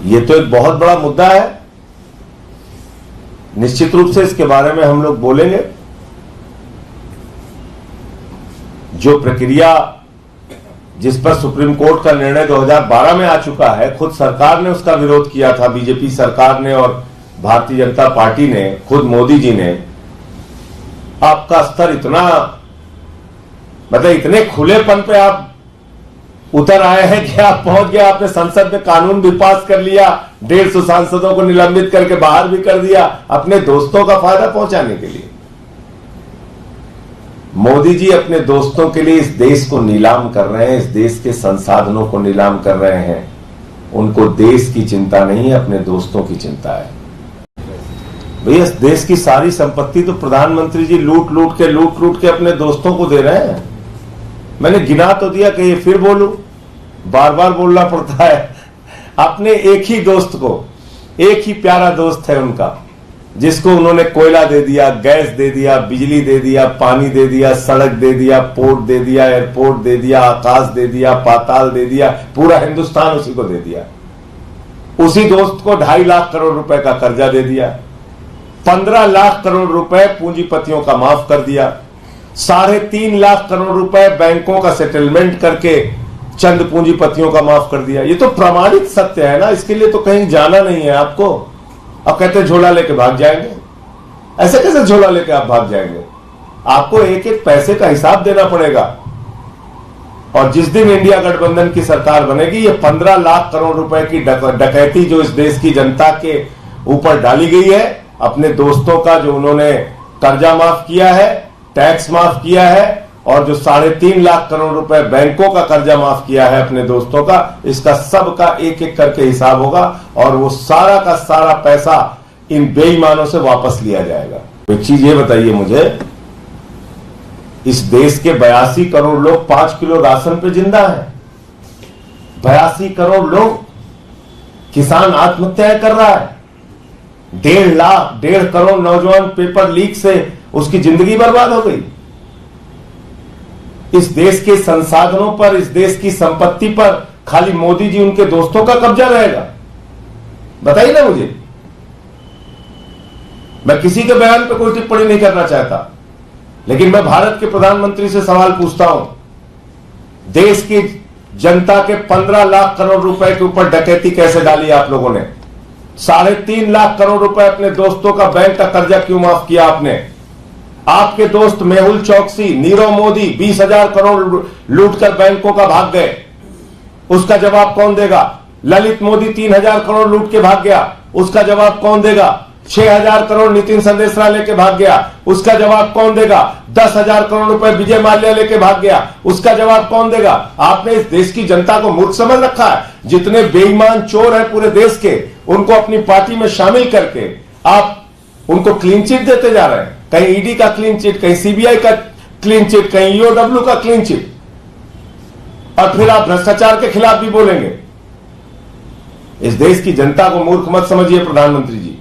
ये तो एक बहुत बड़ा मुद्दा है। निश्चित रूप से इसके बारे में हम लोग बोलेंगे। जो प्रक्रिया जिस पर सुप्रीम कोर्ट का निर्णय 2012 में आ चुका है, खुद सरकार ने उसका विरोध किया था, बीजेपी सरकार ने और भारतीय जनता पार्टी ने, खुद मोदी जी ने। आपका स्तर इतना, मतलब इतने खुलेपन पे आप उतर आए हैं कि आप पहुंच गए, आपने संसद में कानून भी पास कर लिया, 150 सांसदों को निलंबित करके बाहर भी कर दिया अपने दोस्तों का फायदा पहुंचाने के लिए। मोदी जी अपने दोस्तों के लिए इस देश को नीलाम कर रहे हैं, इस देश के संसाधनों को नीलाम कर रहे हैं। उनको देश की चिंता नहीं है, अपने दोस्तों की चिंता है। भैया इस देश की सारी संपत्ति तो प्रधानमंत्री जी लूट लूट के अपने दोस्तों को दे रहे हैं। मैंने गिना तो दिया कि ये फिर बोलूं, बार बार बोलना पड़ता है। अपने एक ही दोस्त को, एक ही प्यारा दोस्त है उनका, जिसको उन्होंने कोयला दे दिया, गैस दे दिया, बिजली दे दिया, पानी दे दिया, सड़क दे दिया, पोर्ट दे दिया, एयरपोर्ट दे दिया, आकाश दे दिया, पाताल दे दिया, पूरा हिंदुस्तान उसी को दे दिया। उसी दोस्त को 2.5 लाख करोड़ रुपए का कर्जा दे दिया, 15 लाख करोड़ रुपए पूंजीपतियों का माफ कर दिया, 3.5 लाख करोड़ रुपए बैंकों का सेटलमेंट करके चंद पूंजीपतियों का माफ कर दिया। ये तो प्रमाणित सत्य है ना, इसके लिए तो कहीं जाना नहीं है आपको। अब कहते झोला लेके भाग जाएंगे, ऐसे कैसे झोला लेके आप भाग जाएंगे? आपको एक एक पैसे का हिसाब देना पड़ेगा। और जिस दिन इंडिया गठबंधन की सरकार बनेगी, ये 15 लाख करोड़ रुपए की डकैती जो इस देश की जनता के ऊपर डाली गई है, अपने दोस्तों का जो उन्होंने कर्जा माफ किया है, टैक्स माफ किया है, और जो 3.5 लाख करोड़ रुपए बैंकों का कर्जा माफ किया है अपने दोस्तों का, इसका सब का एक एक करके हिसाब होगा और वो सारा का सारा पैसा इन बेईमानों से वापस लिया जाएगा। एक चीज ये बताइए मुझे, इस देश के 82 करोड़ लोग 5 किलो राशन पे जिंदा हैं। 82 करोड़ लोग, किसान आत्महत्याएं कर रहा है, 1.5 करोड़ नौजवान पेपर लीक से उसकी जिंदगी बर्बाद हो गई। इस देश के संसाधनों पर, इस देश की संपत्ति पर खाली मोदी जी उनके दोस्तों का कब्जा रहेगा? बताइए ना मुझे। मैं किसी के बयान पर कोई टिप्पणी नहीं करना चाहता, लेकिन मैं भारत के प्रधानमंत्री से सवाल पूछता हूं, देश की जनता के 15 लाख करोड़ रुपए के ऊपर डकैती कैसे डाली आप लोगों ने? 3.5 लाख करोड़ रुपए अपने दोस्तों का बैंक का कर्जा क्यों माफ किया आपने? आपके दोस्त मेहुल चौकसी, नीरव मोदी 20,000 करोड़ लूटकर बैंकों का भाग गए, उसका जवाब कौन देगा? ललित मोदी 3,000 करोड़ लूट के भाग गया, उसका जवाब कौन देगा? 6,000 करोड़ नितिन संदेशरा लेके भाग गया, उसका जवाब कौन देगा? 10,000 करोड़ रुपए विजय माल्या लेके भाग गया, उसका जवाब कौन देगा? आपने इस देश की जनता को मूर्ख समझ रखा है। जितने बेईमान चोर हैं पूरे देश के, उनको अपनी पार्टी में शामिल करके आप उनको क्लीन चिट देते जा रहे हैं। कहीं ईडी का क्लीन चिट, कहीं सीबीआई का क्लीन चिट, कहीं ईओडब्ल्यू का क्लीन चिट, और फिर आप भ्रष्टाचार के खिलाफ भी बोलेंगे। इस देश की जनता को मूर्ख मत समझिए प्रधानमंत्री जी।